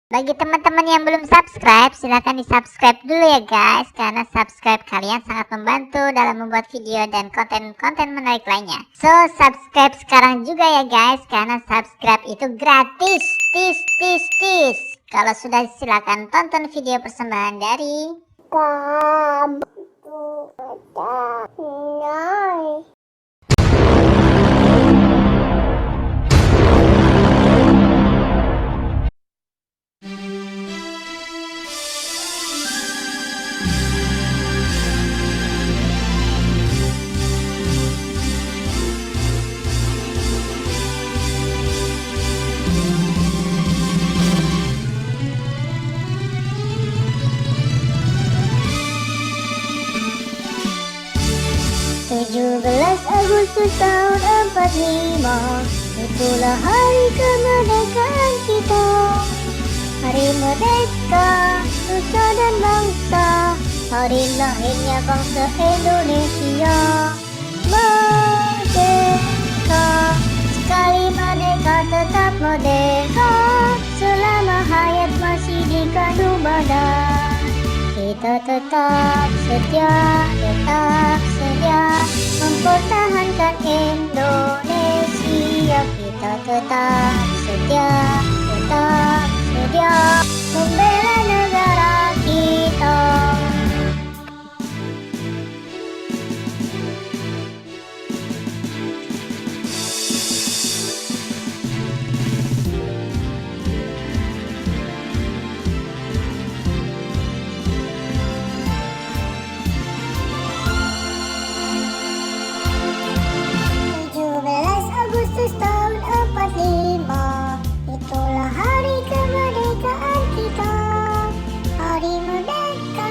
Bagi teman-teman yang belum subscribe, silahkan di-subscribe dulu ya guys, karena subscribe kalian sangat membantu dalam membuat video dan konten-konten menarik lainnya. So, subscribe sekarang juga ya guys, karena subscribe itu gratis. Tis. Kalau sudah, silahkan tonton video persembahan dari Agustus tahun 45, itulah hari kemerdekaan kita. Hari merdeka, nusa dan bangsa, hari lahirnya bangsa Indonesia. Merdeka, sekali merdeka tetap merdeka, selama hayat masih di kandung badan. Kita tetap setia mempertahankan Indonesia. Kita tetap setia membela negara kita. Tahun 45, itulah hari kemerdekaan kita. Hari merdeka,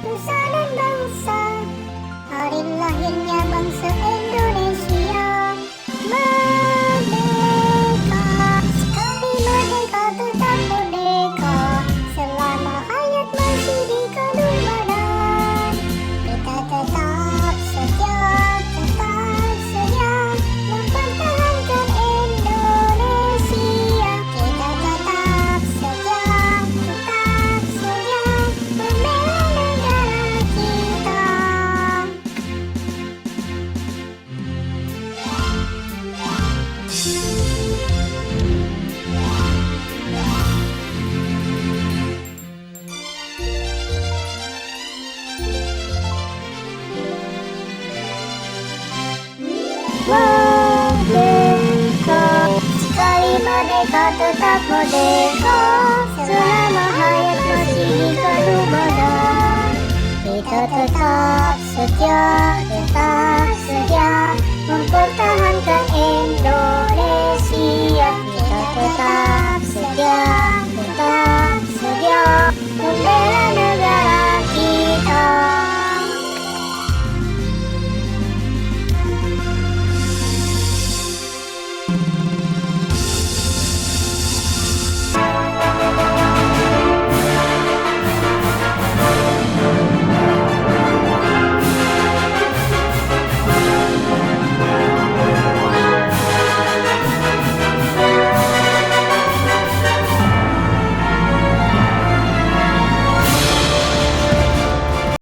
nusa dan bangsa, hari lahirnya bangsa Indonesia. Merdeka, sekali merdeka tetap merdeka, selama hayat masih di kandung badan. Kita tetap setia mempertahankan Indonesia. Kita tetap setia membela negara kita. Merdeka, sekali merdeka tetap merdeka.